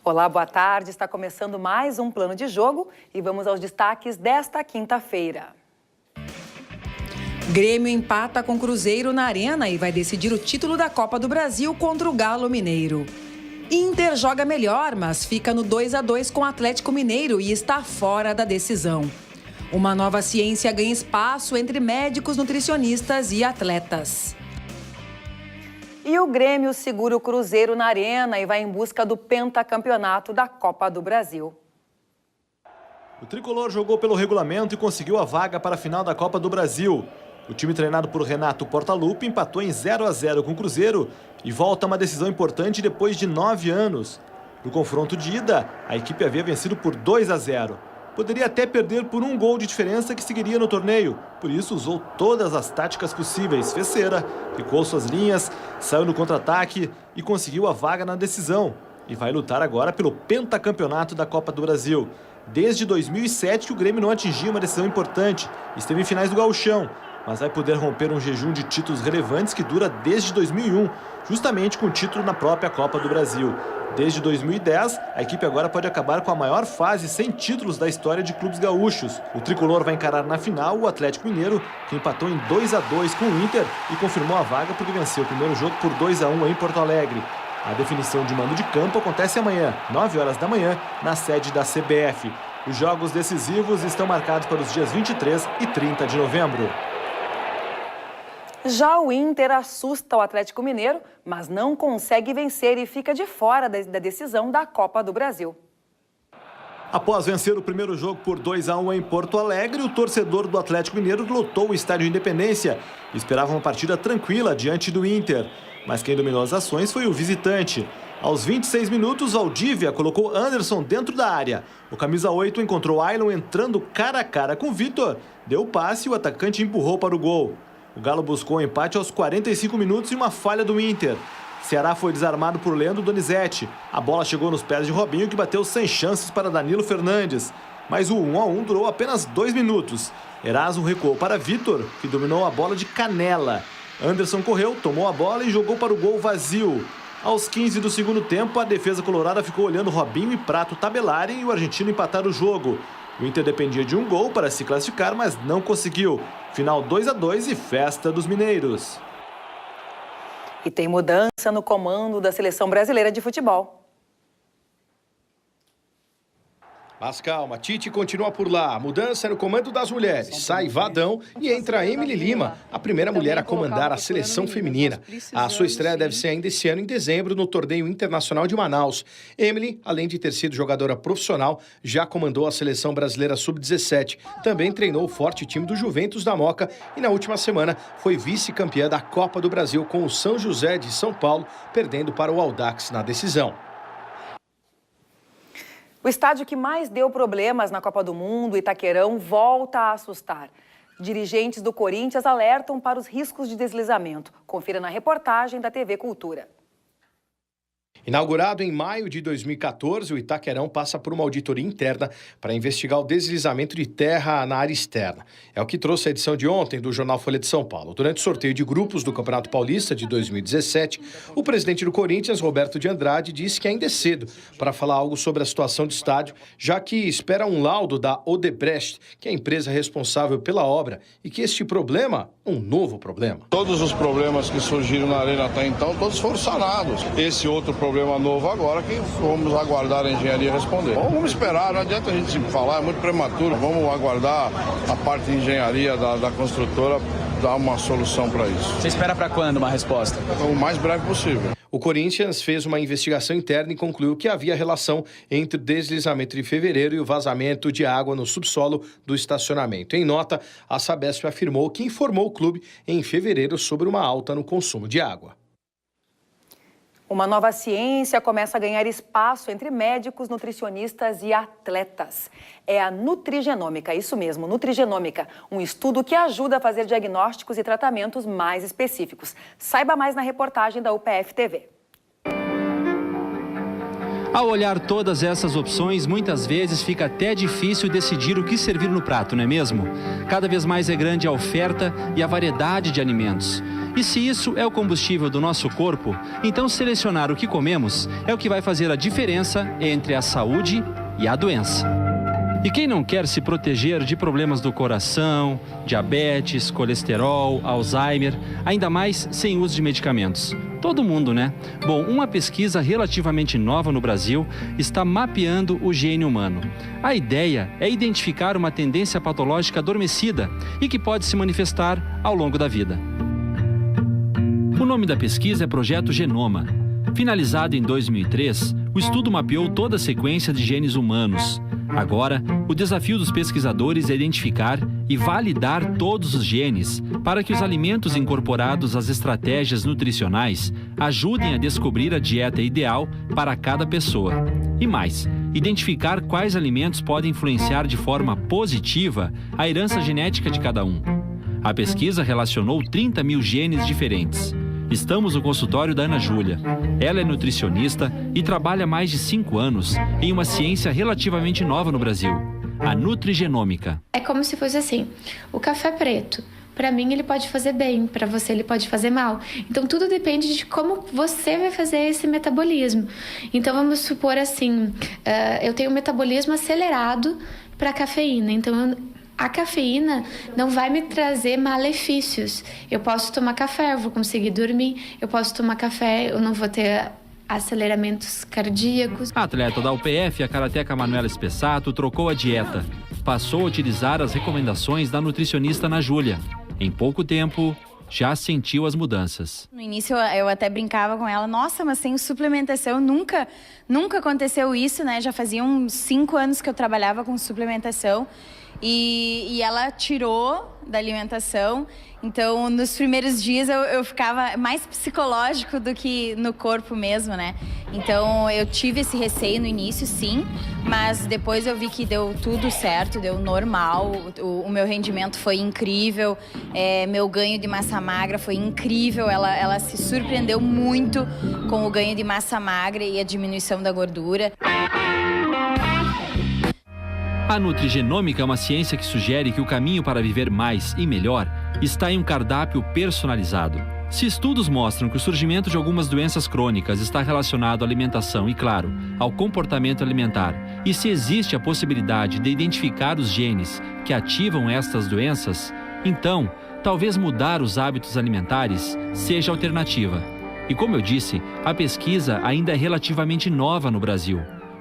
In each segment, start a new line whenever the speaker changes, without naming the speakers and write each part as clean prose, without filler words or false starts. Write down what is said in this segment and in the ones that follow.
Olá, boa tarde. Está começando mais um Plano de Jogo e vamos aos destaques desta quinta-feira. Grêmio empata com Cruzeiro na Arena e vai decidir o título da Copa do Brasil contra o Galo Mineiro. Inter joga melhor, mas fica no 2-2 com o Atlético Mineiro e está fora da decisão. Uma nova ciência ganha espaço entre médicos, nutricionistas e atletas. E o Grêmio segura o Cruzeiro na Arena e vai em busca do pentacampeonato da Copa do Brasil.
O tricolor jogou pelo regulamento e conseguiu a vaga para a final da Copa do Brasil. O time treinado por Renato Portaluppi empatou em 0-0 com o Cruzeiro e volta a uma decisão importante depois de 9 anos. No confronto de ida, a equipe havia vencido por 2-0. Poderia até perder por 1 gol de diferença que seguiria no torneio. Por isso, usou todas as táticas possíveis. Fez cera, picou suas linhas, saiu no contra-ataque e conseguiu a vaga na decisão. E vai lutar agora pelo pentacampeonato da Copa do Brasil. Desde 2007 que o Grêmio não atingia uma decisão importante. Esteve em finais do Gauchão, mas vai poder romper um jejum de títulos relevantes que dura desde 2001, justamente com o título na própria Copa do Brasil. Desde 2010, a equipe agora pode acabar com a maior fase sem títulos da história de clubes gaúchos. O tricolor vai encarar na final o Atlético Mineiro, que empatou em 2-2 com o Inter e confirmou a vaga porque venceu o primeiro jogo por 2-1 em Porto Alegre. A definição de mando de campo acontece amanhã, 9 horas da manhã, na sede da CBF. Os jogos decisivos estão marcados para os dias 23 e 30 de novembro.
Já o Inter assusta o Atlético Mineiro, mas não consegue vencer e fica de fora da decisão da Copa do Brasil.
Após vencer o primeiro jogo por 2-1 em Porto Alegre, o torcedor do Atlético Mineiro lotou o estádio Independência e esperava uma partida tranquila diante do Inter. Mas quem dominou as ações foi o visitante. Aos 26 minutos, Valdívia colocou Anderson dentro da área. O camisa 8 encontrou Ailon entrando cara a cara com Vitor, deu o passe e o atacante empurrou para o gol. O Galo buscou o empate aos 45 minutos e uma falha do Inter. Ceará foi desarmado por Leandro Donizete. A bola chegou nos pés de Robinho, que bateu sem chances para Danilo Fernandes. Mas o 1-1 durou apenas 2 minutos. Eraso recuou para Vitor, que dominou a bola de canela. Anderson correu, tomou a bola e jogou para o gol vazio. Aos 15 do segundo tempo, a defesa colorada ficou olhando Robinho e Prato tabelarem e o argentino empatar o jogo. O Inter dependia de 1 gol para se classificar, mas não conseguiu. Final 2-2 e festa dos mineiros.
E tem mudança no comando da Seleção Brasileira de Futebol.
Mas calma, Tite continua por lá. Mudança no comando das mulheres. Sai Vadão e entra Emily Lima, a primeira mulher a comandar a seleção feminina. A sua estreia deve ser ainda esse ano, em dezembro, no Torneio Internacional de Manaus. Emily, além de ter sido jogadora profissional, já comandou a seleção brasileira sub-17. Também treinou o forte time do Juventus da Moca e na última semana foi vice-campeã da Copa do Brasil com o São José de São Paulo, perdendo para o Audax na decisão.
O estádio que mais deu problemas na Copa do Mundo, Itaquerão, volta a assustar. Dirigentes do Corinthians alertam para os riscos de deslizamento. Confira na reportagem da TV Cultura.
Inaugurado em maio de 2014, o Itaquerão passa por uma auditoria interna para investigar o deslizamento de terra na área externa. É o que trouxe a edição de ontem do jornal Folha de São Paulo. Durante o sorteio de grupos do Campeonato Paulista de 2017, o presidente do Corinthians, Roberto de Andrade, disse que ainda é cedo para falar algo sobre a situação do estádio, já que espera um laudo da Odebrecht, que é a empresa responsável pela obra, e que este problema é um novo problema.
Todos os problemas que surgiram na arena até então, todos foram sanados. Esse outro problema novo agora que vamos aguardar a engenharia responder. Vamos esperar, não adianta a gente falar, é muito prematuro. Vamos aguardar a parte de engenharia da construtora dar uma solução para isso.
Você espera para quando uma resposta?
O mais breve possível.
O Corinthians fez uma investigação interna e concluiu que havia relação entre o deslizamento de fevereiro e o vazamento de água no subsolo do estacionamento. Em nota, a Sabesp afirmou que informou o clube em fevereiro sobre uma alta no consumo de água.
Uma nova ciência começa a ganhar espaço entre médicos, nutricionistas e atletas. É a nutrigenômica, isso mesmo, nutrigenômica, um estudo que ajuda a fazer diagnósticos e tratamentos mais específicos. Saiba mais na reportagem da UPF TV.
Ao olhar todas essas opções, muitas vezes fica até difícil decidir o que servir no prato, não é mesmo? Cada vez mais é grande a oferta e a variedade de alimentos. E se isso é o combustível do nosso corpo, então selecionar o que comemos é o que vai fazer a diferença entre a saúde e a doença. E quem não quer se proteger de problemas do coração, diabetes, colesterol, Alzheimer, ainda mais sem uso de medicamentos? Todo mundo, né? Bom, uma pesquisa relativamente nova no Brasil está mapeando o gene humano. A ideia é identificar uma tendência patológica adormecida e que pode se manifestar ao longo da vida. O nome da pesquisa é Projeto Genoma. Finalizado em 2003, o estudo mapeou toda a sequência de genes humanos. Agora, o desafio dos pesquisadores é identificar e validar todos os genes para que os alimentos incorporados às estratégias nutricionais ajudem a descobrir a dieta ideal para cada pessoa. E mais, identificar quais alimentos podem influenciar de forma positiva a herança genética de cada um. A pesquisa relacionou 30 mil genes diferentes. Estamos no consultório da Ana Júlia. Ela é nutricionista e trabalha há mais de 5 anos em uma ciência relativamente nova no Brasil, a nutrigenômica.
É como se fosse assim, o café preto, para mim ele pode fazer bem, para você ele pode fazer mal. Então tudo depende de como você vai fazer esse metabolismo. Então vamos supor assim, eu tenho um metabolismo acelerado para a cafeína, então a cafeína não vai me trazer malefícios. Eu posso tomar café, eu vou conseguir dormir. Eu posso tomar café, eu não vou ter aceleramentos cardíacos.
A atleta da UPF, a karateca Manuela Spessato, trocou a dieta. Passou a utilizar as recomendações da nutricionista Ana Júlia. Em pouco tempo, já sentiu as mudanças.
No início eu até brincava com ela, nossa, mas sem suplementação nunca aconteceu isso, né? Já fazia uns 5 anos que eu trabalhava com suplementação. E ela tirou da alimentação, então nos primeiros dias eu ficava mais psicológico do que no corpo mesmo, né? Então eu tive esse receio no início, sim, mas depois eu vi que deu tudo certo, deu normal, o meu rendimento foi incrível, meu ganho de massa magra foi incrível, ela se surpreendeu muito com o ganho de massa magra e a diminuição da gordura.
A nutrigenômica é uma ciência que sugere que o caminho para viver mais e melhor está em um cardápio personalizado. Se estudos mostram que o surgimento de algumas doenças crônicas está relacionado à alimentação e, claro, ao comportamento alimentar, e se existe a possibilidade de identificar os genes que ativam estas doenças, então, talvez mudar os hábitos alimentares seja a alternativa. E como eu disse, a pesquisa ainda é relativamente nova no Brasil.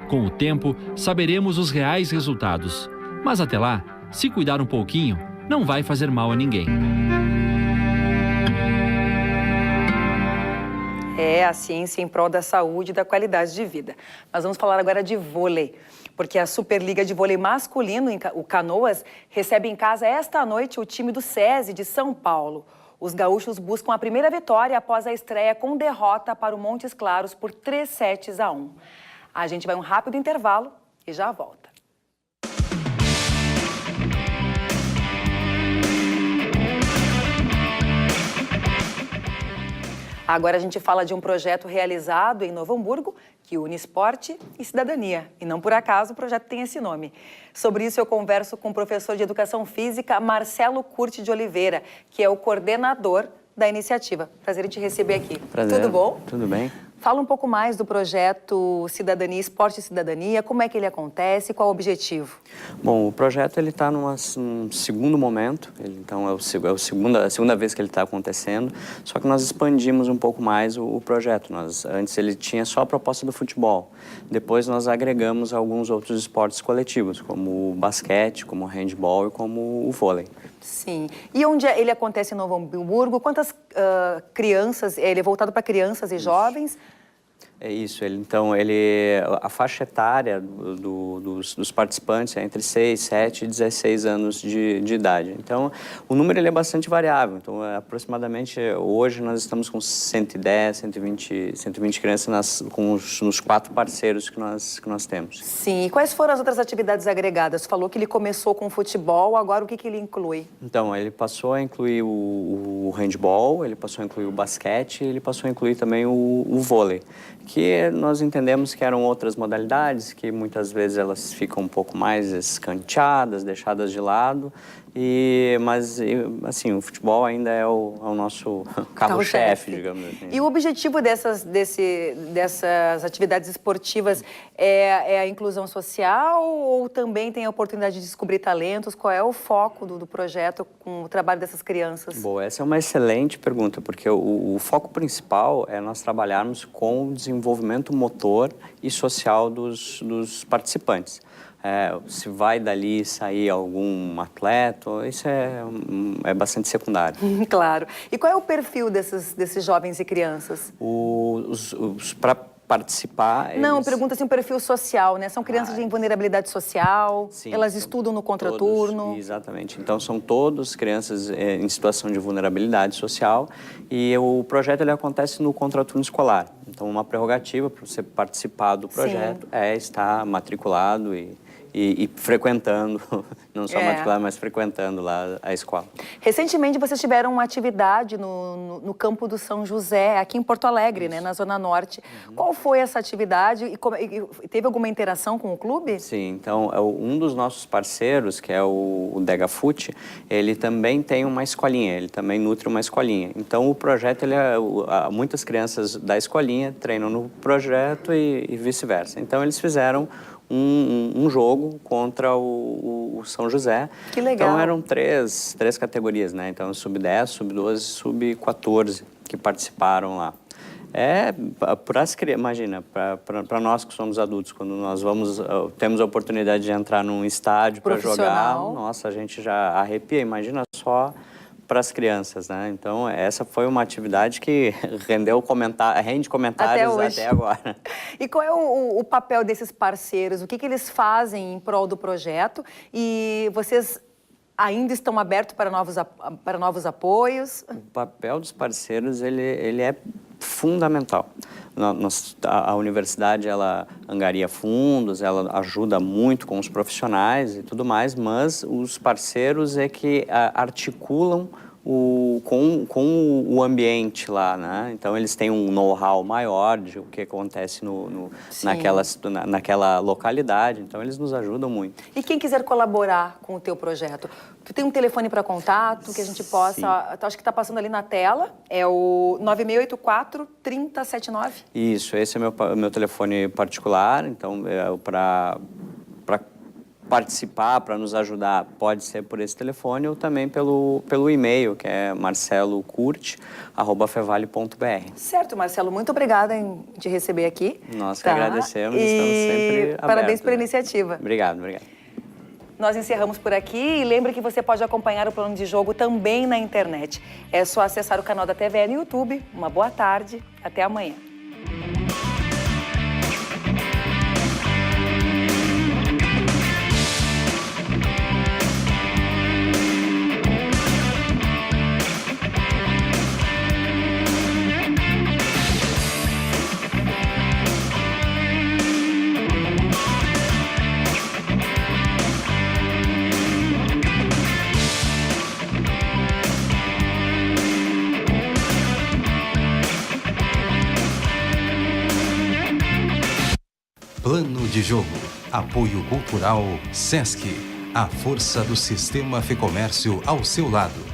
Com o tempo, saberemos os reais resultados. Mas até lá, se cuidar um pouquinho, não vai fazer mal a ninguém.
É a ciência em prol da saúde e da qualidade de vida. Mas vamos falar agora de vôlei, porque a Superliga de Vôlei Masculino, o Canoas, recebe em casa esta noite o time do SESI de São Paulo. Os gaúchos buscam a primeira vitória após a estreia com derrota para o Montes Claros por 3-1. A gente vai um rápido intervalo e já volta. Agora a gente fala de um projeto realizado em Novo Hamburgo que une esporte e cidadania. E não por acaso o projeto tem esse nome. Sobre isso eu converso com o professor de Educação Física Marcelo Curti de Oliveira, que é o coordenador da iniciativa. Prazer em te receber aqui.
Prazer.
Tudo bom?
Tudo bem.
Fala um pouco mais do projeto Cidadania, Esporte e Cidadania, como é que ele acontece e qual o objetivo?
Bom, o projeto ele está num segundo momento, então é a segunda vez que ele está acontecendo, só que nós expandimos um pouco mais o projeto. Antes ele tinha só a proposta do futebol, depois nós agregamos alguns outros esportes coletivos, como o basquete, como o handball e como o vôlei.
Sim. E onde ele acontece em Novo Hamburgo? Quantas crianças? Ele é voltado para crianças e jovens?
É isso, a faixa etária dos participantes é entre 6, 7 e 16 anos de idade. Então, o número ele é bastante variável. Então, aproximadamente, hoje nós estamos com 110, 120 crianças nos 4 parceiros que nós temos.
Sim, e quais foram as outras atividades agregadas? Falou que ele começou com o futebol, agora o que ele inclui?
Então, ele passou a incluir o handball, ele passou a incluir o basquete, ele passou a incluir também o vôlei, que nós entendemos que eram outras modalidades, que muitas vezes elas ficam um pouco mais escanteadas, deixadas de lado, Mas, assim, o futebol ainda é o nosso carro-chefe, digamos assim.
E o objetivo dessas atividades esportivas é a inclusão social ou também tem a oportunidade de descobrir talentos? Qual é o foco do projeto com o trabalho dessas crianças?
Boa, essa é uma excelente pergunta, porque o foco principal é nós trabalharmos com o desenvolvimento motor e social dos participantes. Se vai dali sair algum atleta, isso é bastante secundário.
Claro. E qual é o perfil desses jovens e crianças?
Para participar...
Não, pergunta assim, um perfil social, né? São crianças em vulnerabilidade social,
sim,
elas estudam no contraturno.
Todos, exatamente. Então, são todos crianças em situação de vulnerabilidade social e o projeto ele acontece no contraturno escolar. Então, uma prerrogativa para você participar do projeto é estar matriculado e frequentando, não só matriculado, mas frequentando lá a escola.
Recentemente vocês tiveram uma atividade no campo do São José, aqui em Porto Alegre, né, na Zona Norte. Qual foi essa atividade e teve alguma interação com o clube?
Sim, então um dos nossos parceiros, que é o Degafute, ele também tem uma escolinha, ele também nutre uma escolinha. Então o projeto, muitas crianças da escolinha treinam no projeto e vice-versa. Então eles fizeram um jogo contra o São José. Que legal. Então eram três categorias, né? Então sub-10, sub-12, sub-14 que participaram lá. Para as crianças, imagina, para nós que somos adultos, quando nós temos a oportunidade de entrar num estádio para jogar, nossa, a gente já arrepia, imagina só para as crianças, né? Então, essa foi uma atividade que rende comentários até agora.
E qual é o papel desses parceiros? O que eles fazem em prol do projeto? E vocês ainda estão abertos para novos apoios?
O papel dos parceiros, ele é fundamental. A universidade, ela angaria fundos, ela ajuda muito com os profissionais e tudo mais, mas os parceiros é que articulam com o ambiente lá, né? Então, eles têm um know-how maior de o que acontece naquela localidade. Então, eles nos ajudam muito.
E quem quiser colaborar com o teu projeto? Tu tem um telefone para contato que a gente possa... Acho que está passando ali na tela. É o 9684-3079.
Isso, esse é meu telefone particular. Então, para participar, para nos ajudar, pode ser por esse telefone ou também pelo e-mail, que é marcelocurte@fevale.br.
Certo, Marcelo. Muito obrigada em te receber aqui.
Nós que agradecemos, estamos sempre abertos.
Parabéns pela iniciativa.
Obrigado.
Nós encerramos por aqui e lembre que você pode acompanhar o plano de jogo também na internet. É só acessar o canal da TVE no YouTube. Uma boa tarde. Até amanhã.
Plano de Jogo. Apoio Cultural Sesc. A força do Sistema Fecomércio ao seu lado.